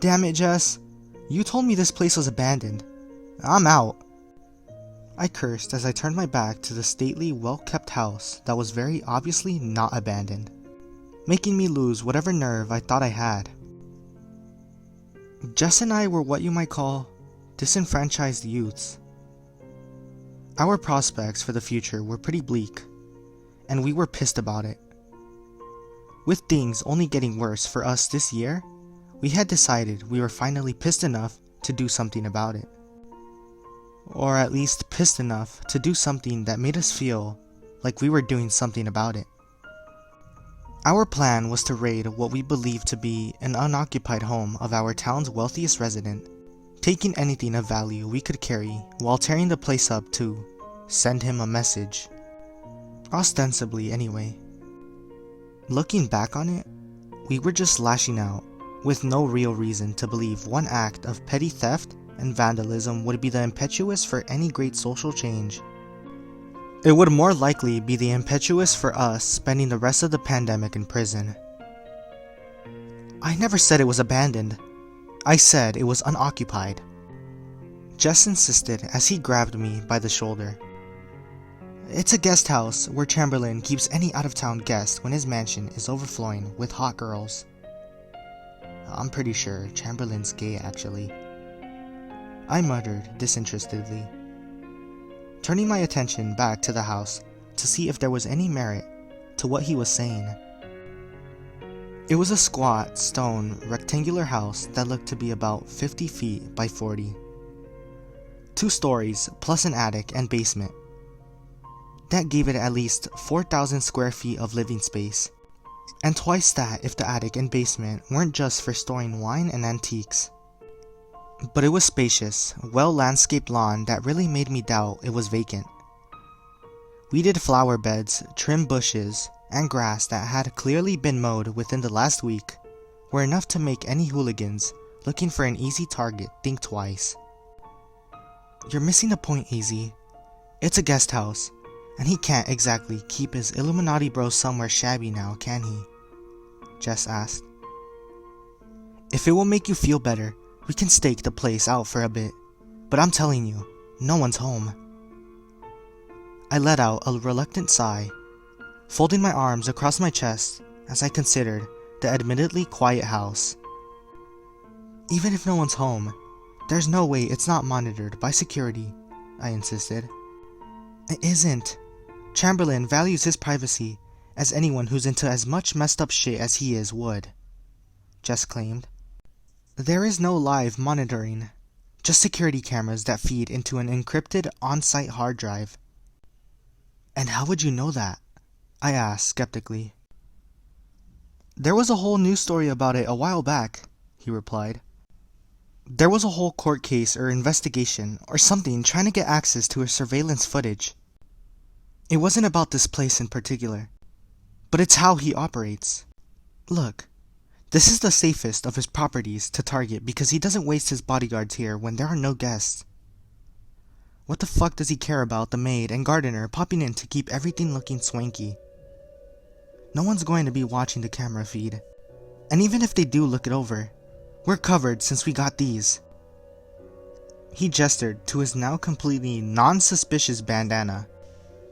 Damn it, Jess. You told me this place was abandoned. I'm out. I cursed as I turned my back to the stately, well-kept house that was very obviously not abandoned, making me lose whatever nerve I thought I had. Jess and I were what you might call disenfranchised youths. Our prospects for the future were pretty bleak, and we were pissed about it. With things only getting worse for us this year, we had decided we were finally pissed enough to do something about it. Or at least pissed enough to do something that made us feel like we were doing something about it. Our plan was to raid what we believed to be an unoccupied home of our town's wealthiest resident, taking anything of value we could carry while tearing the place up to send him a message. Ostensibly anyway. Looking back on it, we were just lashing out, with no real reason to believe one act of petty theft and vandalism would be the impetus for any great social change. It would more likely be the impetus for us spending the rest of the pandemic in prison. I never said it was abandoned. I said it was unoccupied. Jess insisted as he grabbed me by the shoulder. It's a guest house where Chamberlain keeps any out-of-town guest when his mansion is overflowing with hot girls. I'm pretty sure Chamberlain's gay actually. I muttered disinterestedly, turning my attention back to the house to see if there was any merit to what he was saying. It was a squat, stone, rectangular house that looked to be about 50 feet by 40. 2 stories plus an attic and basement. That gave it at least 4,000 square feet of living space, and twice that if the attic and basement weren't just for storing wine and antiques. But it was spacious, well-landscaped lawn that really made me doubt it was vacant. Weeded flower beds, trimmed bushes, and grass that had clearly been mowed within the last week were enough to make any hooligans looking for an easy target think twice. You're missing the point, Easy. It's a guest house, and he can't exactly keep his Illuminati bros somewhere shabby now, can he? Jess asked. If it will make you feel better, we can stake the place out for a bit, but I'm telling you, no one's home. I let out a reluctant sigh, folding my arms across my chest as I considered the admittedly quiet house. Even if no one's home, there's no way it's not monitored by security, I insisted. It isn't. Chamberlain values his privacy as anyone who's into as much messed up shit as he is would, Jess claimed. There is no live monitoring, just security cameras that feed into an encrypted on-site hard drive. And how would you know that? I asked skeptically. There was a whole news story about it a while back, he replied. There was a whole court case or investigation or something trying to get access to his surveillance footage. It wasn't about this place in particular, but it's how he operates. Look, this is the safest of his properties to target because he doesn't waste his bodyguards here when there are no guests. What the fuck does he care about the maid and gardener popping in to keep everything looking swanky? No one's going to be watching the camera feed, and even if they do look it over, we're covered since we got these. He gestured to his now completely non-suspicious bandana,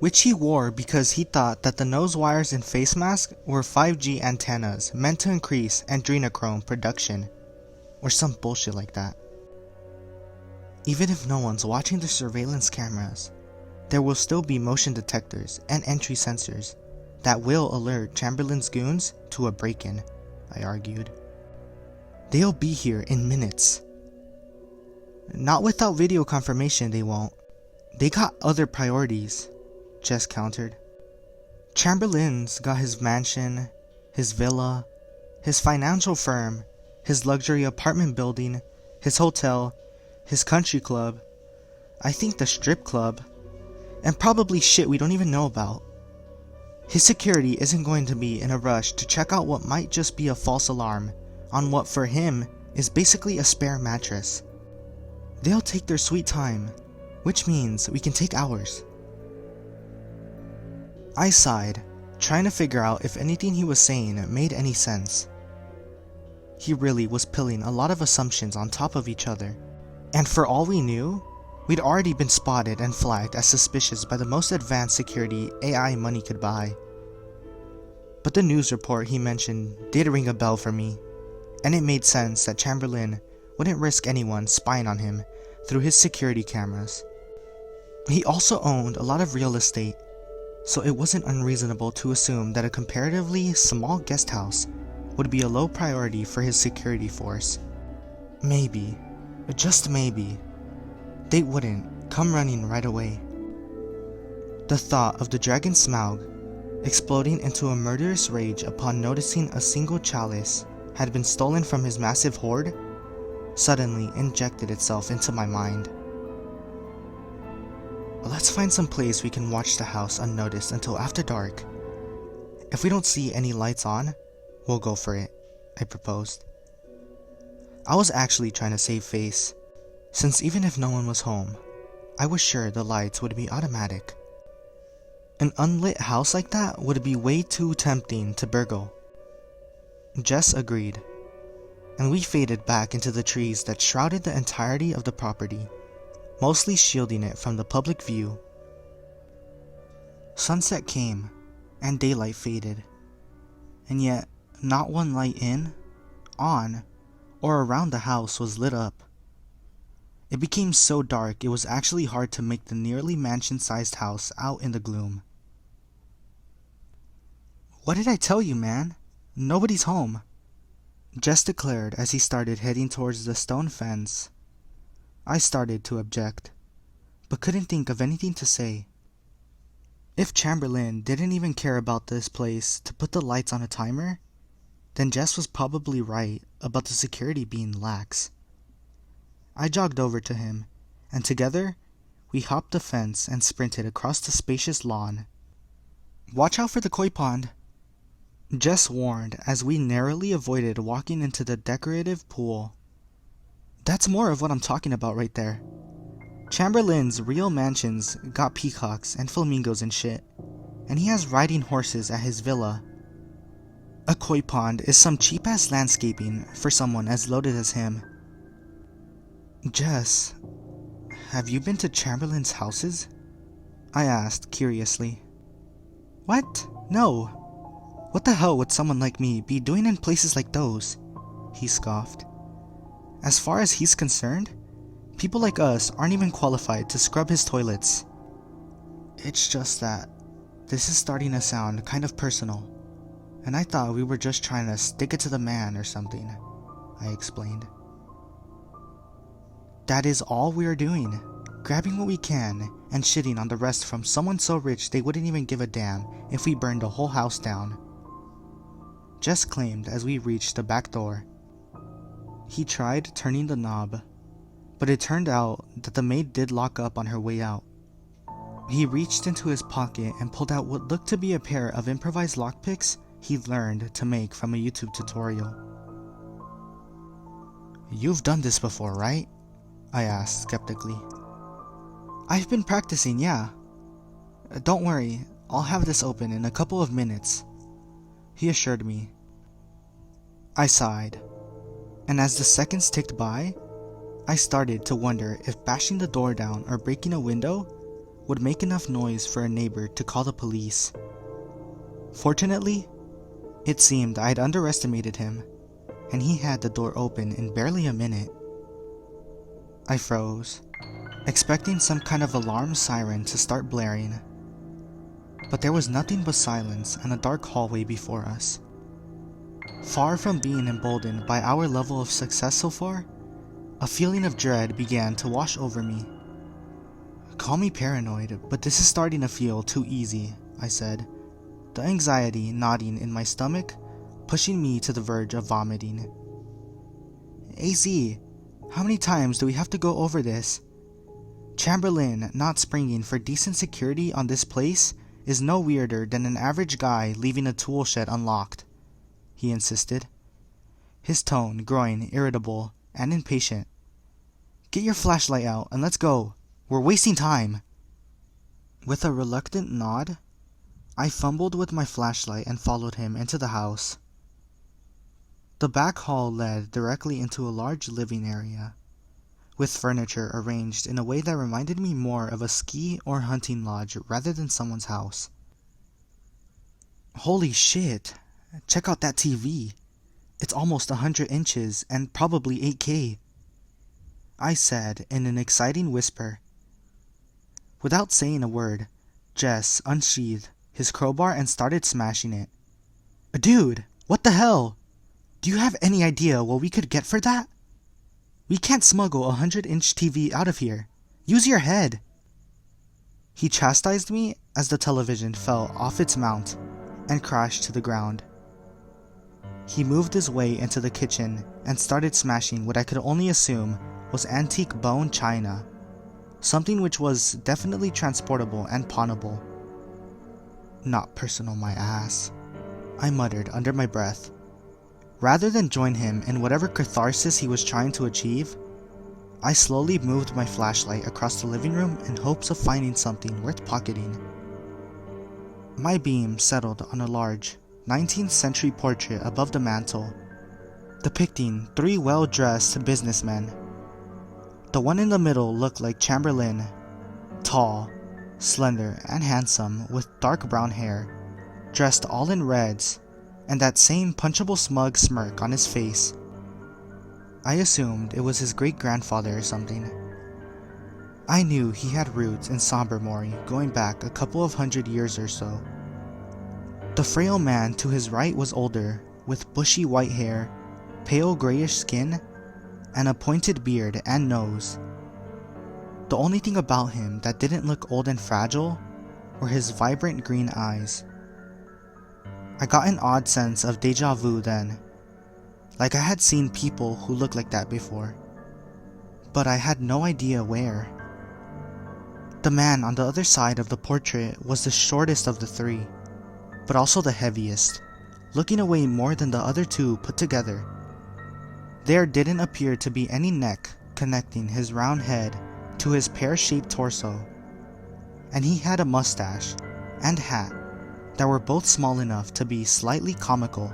which he wore because he thought that the nose wires and face mask were 5G antennas meant to increase adrenochrome production, or some bullshit like that. Even if no one's watching the surveillance cameras, there will still be motion detectors and entry sensors that will alert Chamberlain's goons to a break-in, I argued. They'll be here in minutes. Not without video confirmation they won't. They got other priorities, Jess countered. Chamberlain's got his mansion, his villa, his financial firm, his luxury apartment building, his hotel, his country club, I think the strip club, and probably shit we don't even know about. His security isn't going to be in a rush to check out what might just be a false alarm on what for him is basically a spare mattress. They'll take their sweet time, which means we can take ours. I sighed, trying to figure out if anything he was saying made any sense. he really was piling a lot of assumptions on top of each other. And for all we knew, we'd already been spotted and flagged as suspicious by the most advanced security AI money could buy. But the news report he mentioned did ring a bell for me, and it made sense that Chamberlain wouldn't risk anyone spying on him through his security cameras. He also owned a lot of real estate, so it wasn't unreasonable to assume that a comparatively small guest house would be a low priority for his security force. Maybe, just maybe, they wouldn't come running right away. The thought of the dragon Smaug exploding into a murderous rage upon noticing a single chalice had been stolen from his massive hoard suddenly injected itself into my mind. Let's find some place we can watch the house unnoticed until after dark. If we don't see any lights on, we'll go for it, I proposed. I was actually trying to save face, since even if no one was home, I was sure the lights would be automatic. An unlit house like that would be way too tempting to burgle. Jess agreed, and we faded back into the trees that shrouded the entirety of the property, mostly shielding it from the public view. Sunset came, and daylight faded, and yet not one light in, on, or around the house was lit up. It became so dark it was actually hard to make the nearly mansion-sized house out in the gloom. "What did I tell you, man? Nobody's home," Jess declared as he started heading towards the stone fence. I started to object, but couldn't think of anything to say. If Chamberlain didn't even care about this place to put the lights on a timer, then Jess was probably right about the security being lax. I jogged over to him, and together, we hopped the fence and sprinted across the spacious lawn. "Watch out for the koi pond," Jess warned as we narrowly avoided walking into the decorative pool. "That's more of what I'm talking about right there. Chamberlain's real mansions got peacocks and flamingos and shit, and he has riding horses at his villa. A koi pond is some cheap-ass landscaping for someone as loaded as him." "Jess, have you been to Chamberlain's houses?" I asked curiously. "What? No. What the hell would someone like me be doing in places like those?" he scoffed. "As far as he's concerned, people like us aren't even qualified to scrub his toilets." "It's just that this is starting to sound kind of personal, and I thought we were just trying to stick it to the man or something," I explained. "That is all we are doing, grabbing what we can and shitting on the rest from someone so rich they wouldn't even give a damn if we burned the whole house down," Jess claimed as we reached the back door. He tried turning the knob, but it turned out that the maid did lock up on her way out. He reached into his pocket and pulled out what looked to be a pair of improvised lockpicks he learned to make from a YouTube tutorial. "You've done this before, right?" I asked skeptically. "I've been practicing, yeah. Don't worry, I'll have this open in a couple of minutes," he assured me. I sighed, and as the seconds ticked by, I started to wonder if bashing the door down or breaking a window would make enough noise for a neighbor to call the police. Fortunately, it seemed I'd underestimated him, and he had the door open in barely a minute. I froze, expecting some kind of alarm siren to start blaring. But there was nothing but silence and a dark hallway before us. Far from being emboldened by our level of success so far, a feeling of dread began to wash over me. "Call me paranoid, but this is starting to feel too easy," I said, the anxiety knotting in my stomach, pushing me to the verge of vomiting. "AZ, how many times do we have to go over this? Chamberlain not springing for decent security on this place is no weirder than an average guy leaving a tool shed unlocked," he insisted, his tone growing irritable and impatient. "Get your flashlight out and let's go. We're wasting time." With a reluctant nod, I fumbled with my flashlight and followed him into the house. The back hall led directly into a large living area, with furniture arranged in a way that reminded me more of a ski or hunting lodge rather than someone's house. Holy shit! Check out that TV! It's almost 100 inches and probably 8K, I said in an exciting whisper. Without saying a word, Jess unsheathed his crowbar and started smashing it. Dude, what the hell? Do you have any idea what we could get for that? We can't smuggle a 100-inch TV out of here. Use your head. He chastised me as the television fell off its mount and crashed to the ground. He moved his way into the kitchen and started smashing what I could only assume was antique bone china, something which was definitely transportable and pawnable. Not personal, my ass, I muttered under my breath. Rather than join him in whatever catharsis he was trying to achieve, I slowly moved my flashlight across the living room in hopes of finding something worth pocketing. My beam settled on a large 19th century portrait above the mantel, depicting 3 well-dressed businessmen. The one in the middle looked like Chamberlain, tall, slender, and handsome with dark brown hair, dressed all in reds, and that same punchable smug smirk on his face. I assumed it was his great-grandfather or something. I knew he had roots in somber Mori going back a couple of 100 years or so. The frail man to his right was older, with bushy white hair, pale grayish skin, and a pointed beard and nose. The only thing about him that didn't look old and fragile were his vibrant green eyes. I got an odd sense of deja vu then, like I had seen people who looked like that before, but I had no idea where. The man on the other side of the portrait was the shortest of the 3, but also the heaviest, looking away more than the other 2 put together. There didn't appear to be any neck connecting his round head to his pear-shaped torso, and he had a mustache and hat that were both small enough to be slightly comical.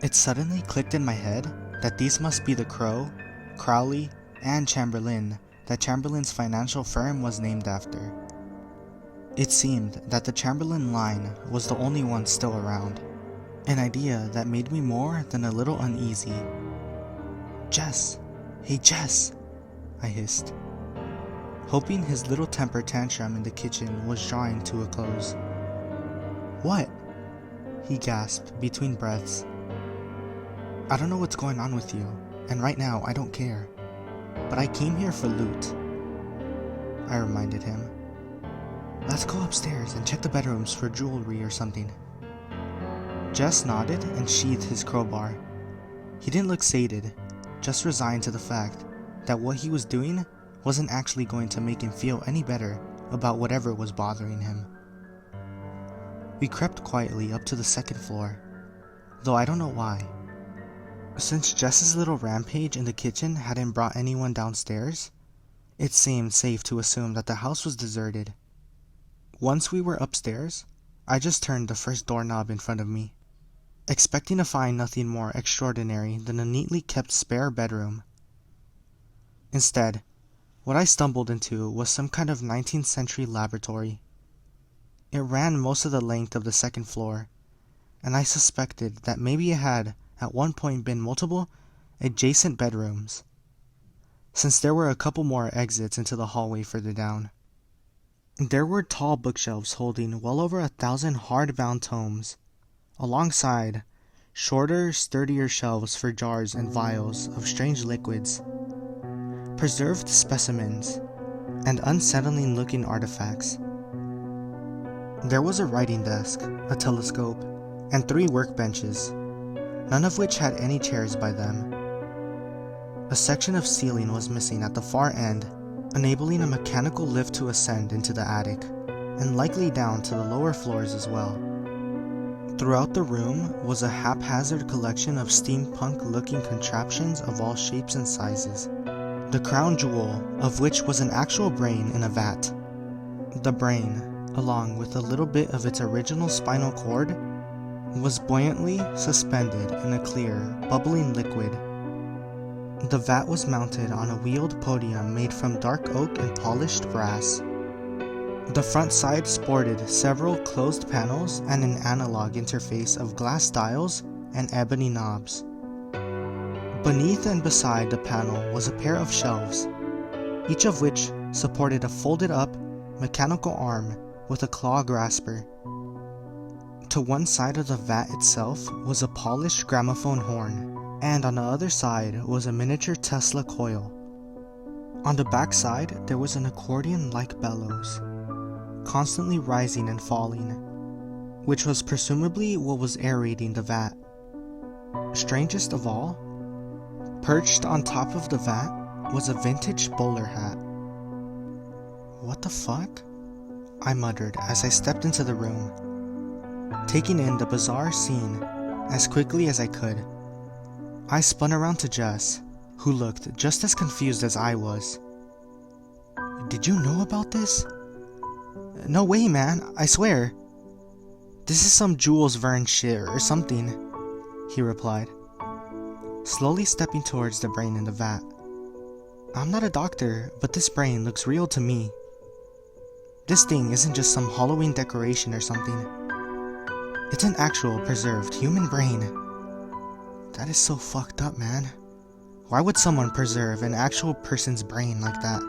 It suddenly clicked in my head that these must be the Crow, Crowley, and Chamberlain that Chamberlain's financial firm was named after. It seemed that the Chamberlain line was the only one still around, an idea that made me more than a little uneasy. Jess! Hey Jess! I hissed, hoping his little temper tantrum in the kitchen was drawing to a close. What? He gasped between breaths. I don't know what's going on with you, and right now I don't care. But I came here for loot, I reminded him. Let's go upstairs and check the bedrooms for jewelry or something. Jess nodded and sheathed his crowbar. He didn't look sated, just resigned to the fact that what he was doing wasn't actually going to make him feel any better about whatever was bothering him. We crept quietly up to the 2nd floor, though I don't know why. Since Jess's little rampage in the kitchen hadn't brought anyone downstairs, it seemed safe to assume that the house was deserted. Once we were upstairs, I just turned the first doorknob in front of me, expecting to find nothing more extraordinary than a neatly kept spare bedroom. Instead, what I stumbled into was some kind of 19th century laboratory. It ran most of the length of the 2nd floor, and I suspected that maybe it had at one point been multiple adjacent bedrooms, since there were a couple more exits into the hallway further down. There were tall bookshelves holding well over 1,000 hardbound tomes, alongside shorter, sturdier shelves for jars and vials of strange liquids, preserved specimens, and unsettling-looking artifacts. There was a writing desk, a telescope, and 3 workbenches, none of which had any chairs by them. A section of ceiling was missing at the far end, enabling a mechanical lift to ascend into the attic, and likely down to the lower floors as well. Throughout the room was a haphazard collection of steampunk-looking contraptions of all shapes and sizes, the crown jewel of which was an actual brain in a vat. The brain, along with a little bit of its original spinal cord, was buoyantly suspended in a clear, bubbling liquid. The vat was mounted on a wheeled podium made from dark oak and polished brass. The front side sported several closed panels and an analog interface of glass dials and ebony knobs. Beneath and beside the panel was a pair of shelves, each of which supported a folded-up mechanical arm with a claw grasper. To one side of the vat itself was a polished gramophone horn, and on the other side was a miniature Tesla coil. On the back side there was an accordion-like bellows, constantly rising and falling, which was presumably what was aerating the vat. Strangest of all, perched on top of the vat was a vintage bowler hat. "What the fuck?" I muttered as I stepped into the room, taking in the bizarre scene as quickly as I could. I spun around to Jess, who looked just as confused as I was. "Did you know about this?" "No way, man, I swear. This is some Jules Verne shit or something," he replied, slowly stepping towards the brain in the vat. "I'm not a doctor, but this brain looks real to me. This thing isn't just some Halloween decoration or something. It's an actual preserved human brain." That is so fucked up, man. Why would someone preserve an actual person's brain like that?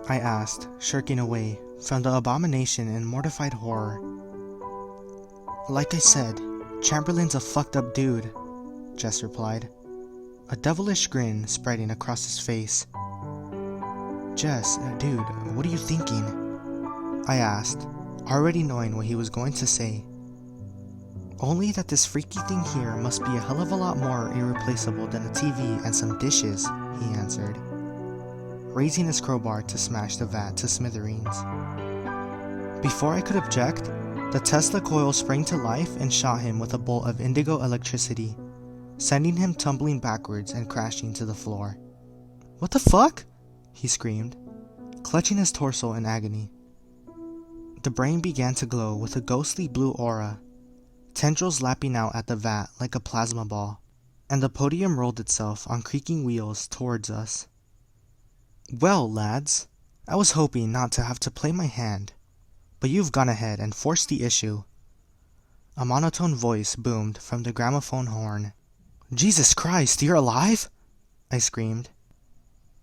I asked, shirking away from the abomination in mortified horror. "Like I said, Chamberlain's a fucked up dude," Jess replied, a devilish grin spreading across his face. "Jess, dude, what are you thinking?" I asked, already knowing what he was going to say. "Only that this freaky thing here must be a hell of a lot more irreplaceable than a TV and some dishes," he answered, raising his crowbar to smash the vat to smithereens. Before I could object, the Tesla coil sprang to life and shot him with a bolt of indigo electricity, sending him tumbling backwards and crashing to the floor. "What the fuck?" he screamed, clutching his torso in agony. The brain began to glow with a ghostly blue aura, tendrils lapping out at the vat like a plasma ball, and the podium rolled itself on creaking wheels towards us. "Well, lads, I was hoping not to have to play my hand, but you've gone ahead and forced the issue." A monotone voice boomed from the gramophone horn. "Jesus Christ, you're alive?" I screamed.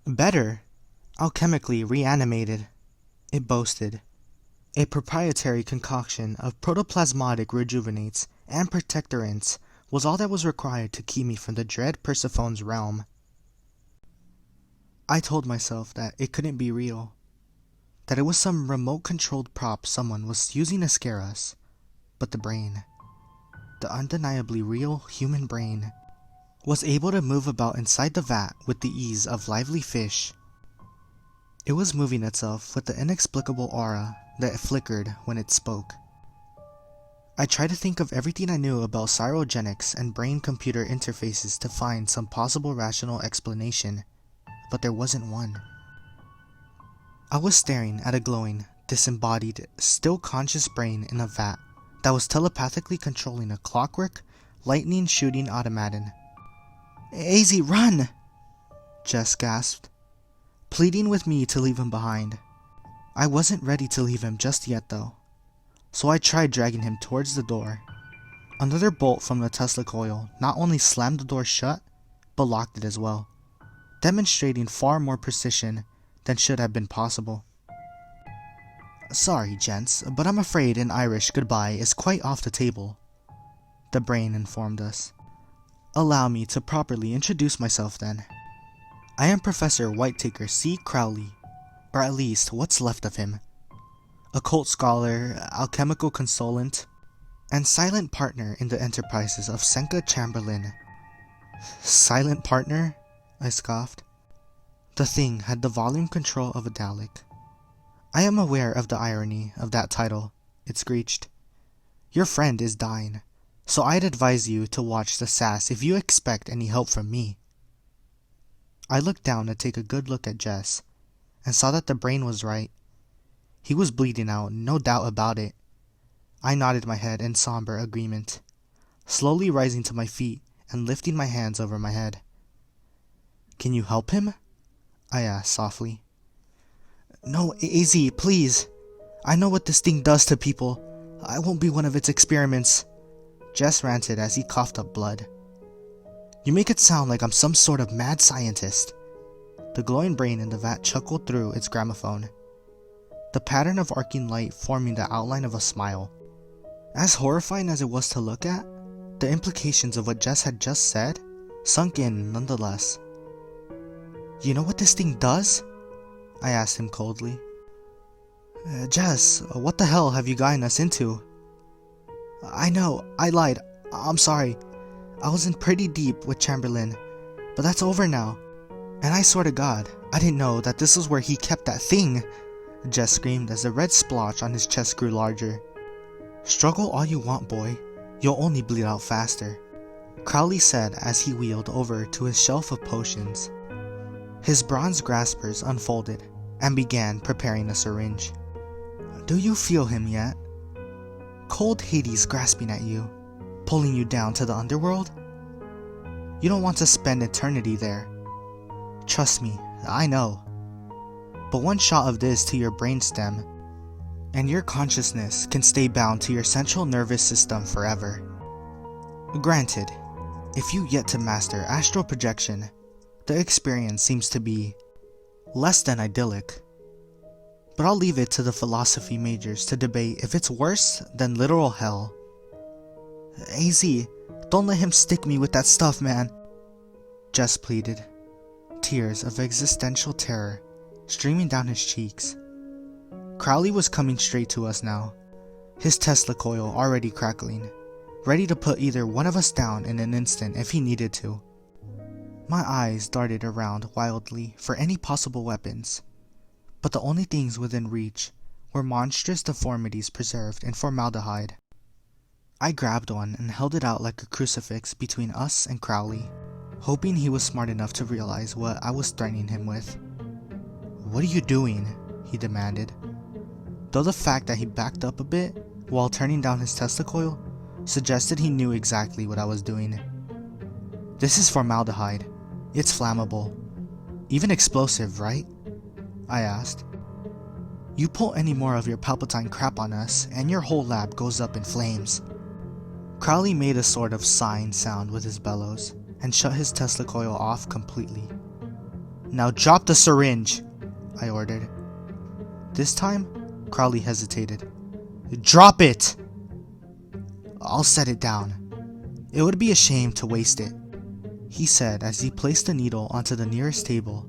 "Better. Alchemically reanimated," it boasted. A proprietary concoction of protoplasmatic rejuvenates and protectorants was all that was required to keep me from the dread Persephone's realm. I told myself that it couldn't be real, that it was some remote-controlled prop someone was using to scare us, but the brain, the undeniably real human brain, was able to move about inside the vat with the ease of lively fish. It was moving itself with the inexplicable aura that flickered when it spoke. I tried to think of everything I knew about cryogenics and brain-computer interfaces to find some possible rational explanation, but there wasn't one. I was staring at a glowing, disembodied, still-conscious brain in a vat that was telepathically controlling a clockwork, lightning-shooting automaton. "AZ, run!" Jess gasped, pleading with me to leave him behind. I wasn't ready to leave him just yet though, so I tried dragging him towards the door. Another bolt from the Tesla coil not only slammed the door shut, but locked it as well, demonstrating far more precision than should have been possible. "Sorry, gents, but I'm afraid an Irish goodbye is quite off the table," the brain informed us. "Allow me to properly introduce myself then. I am Professor Whitetaker C. Crowley, or at least what's left of him. Occult scholar, alchemical consultant, and silent partner in the enterprises of Senka Chamberlain." "Silent partner?" I scoffed. The thing had the volume control of a Dalek. "I am aware of the irony of that title," it screeched. "Your friend is dying, so I'd advise you to watch the sass if you expect any help from me." I looked down to take a good look at Jess, and saw that the brain was right. He was bleeding out, no doubt about it. I nodded my head in somber agreement, slowly rising to my feet and lifting my hands over my head. "Can you help him?" I asked softly. "No, AZ, please. I know what this thing does to people. I won't be one of its experiments," Jess ranted as he coughed up blood. "You make it sound like I'm some sort of mad scientist." The glowing brain in the vat chuckled through its gramophone, the pattern of arcing light forming the outline of a smile. As horrifying as it was to look at, the implications of what Jess had just said sunk in nonetheless. "You know what this thing does?" I asked him coldly. Jess, what the hell have you gotten us into?" "I know, I lied. I'm sorry. I was in pretty deep with Chamberlain, but that's over now. And I swear to God, I didn't know that this was where he kept that thing," Jess screamed as the red splotch on his chest grew larger. "Struggle all you want, boy. You'll only bleed out faster," Crowley said as he wheeled over to his shelf of potions. His bronze graspers unfolded and began preparing a syringe. "Do you feel him yet? Cold Hades grasping at you, pulling you down to the underworld? You don't want to spend eternity there. Trust me, I know. But one shot of this to your brainstem, and your consciousness can stay bound to your central nervous system forever. Granted, if you yet to master astral projection, the experience seems to be less than idyllic. But I'll leave it to the philosophy majors to debate if it's worse than literal hell." "AZ, don't let him stick me with that stuff, man," Jess pleaded, tears of existential terror streaming down his cheeks. Crowley was coming straight to us now, his Tesla coil already crackling, ready to put either one of us down in an instant if he needed to. My eyes darted around wildly for any possible weapons, but the only things within reach were monstrous deformities preserved in formaldehyde. I grabbed one and held it out like a crucifix between us and Crowley, hoping he was smart enough to realize what I was threatening him with. "What are you doing?" he demanded, though the fact that he backed up a bit while turning down his Tesla coil suggested he knew exactly what I was doing. "This is formaldehyde. It's flammable. Even explosive, right?" I asked. "You pull any more of your Palpatine crap on us and your whole lab goes up in flames." Crowley made a sort of sighing sound with his bellows and shut his Tesla coil off completely. "Now drop the syringe," I ordered. This time, Crowley hesitated. "Drop it!" "I'll set it down. It would be a shame to waste it," he said as he placed the needle onto the nearest table.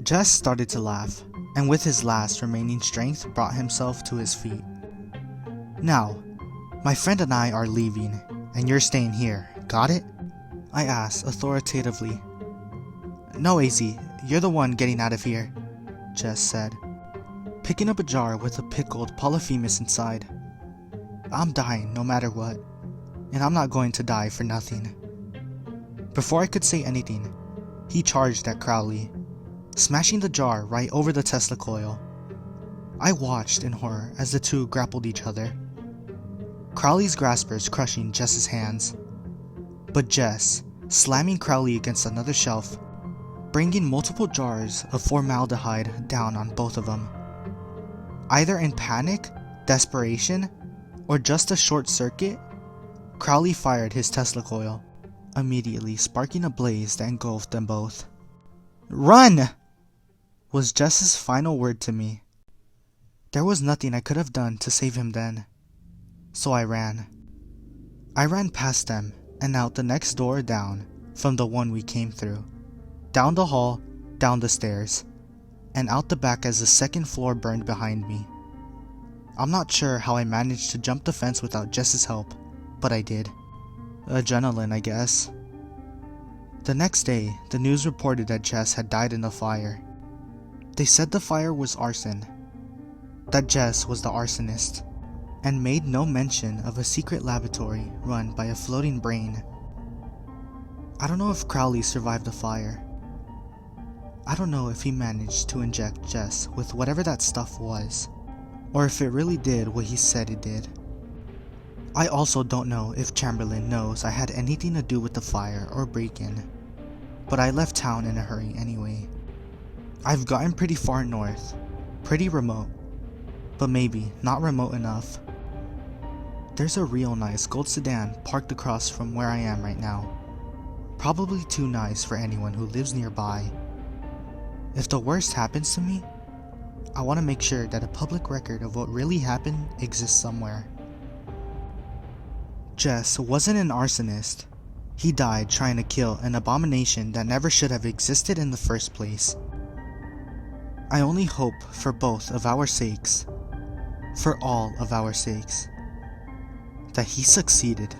Jess started to laugh, and with his last remaining strength brought himself to his feet. "Now, my friend and I are leaving, and you're staying here, got it?" I asked authoritatively. "No, AZ, you're the one getting out of here," Jess said, picking up a jar with a pickled Polyphemus inside. "I'm dying no matter what, and I'm not going to die for nothing." Before I could say anything, he charged at Crowley, smashing the jar right over the Tesla coil. I watched in horror as the two grappled each other, Crowley's graspers crushing Jess's hands, but Jess slamming Crowley against another shelf, bringing multiple jars of formaldehyde down on both of them. Either in panic, desperation, or just a short circuit, Crowley fired his Tesla coil, immediately sparking a blaze that engulfed them both. "Run!" was Jess's final word to me. There was nothing I could have done to save him then, so I ran. I ran past them and out the next door down from the one we came through, down the hall, down the stairs, and out the back as the second floor burned behind me. I'm not sure how I managed to jump the fence without Jess's help, but I did. Adrenaline, I guess. The next day, the news reported that Jess had died in the fire. They said the fire was arson, that Jess was the arsonist, and made no mention of a secret laboratory run by a floating brain. I don't know if Crowley survived the fire. I don't know if he managed to inject Jess with whatever that stuff was, or if it really did what he said it did. I also don't know if Chamberlain knows I had anything to do with the fire or break-in, but I left town in a hurry anyway. I've gotten pretty far north, pretty remote, but maybe not remote enough. There's a real nice gold sedan parked across from where I am right now. Probably too nice for anyone who lives nearby. If the worst happens to me, I want to make sure that a public record of what really happened exists somewhere. Jess wasn't an arsonist. He died trying to kill an abomination that never should have existed in the first place. I only hope for both of our sakes, for all of our sakes, that he succeeded.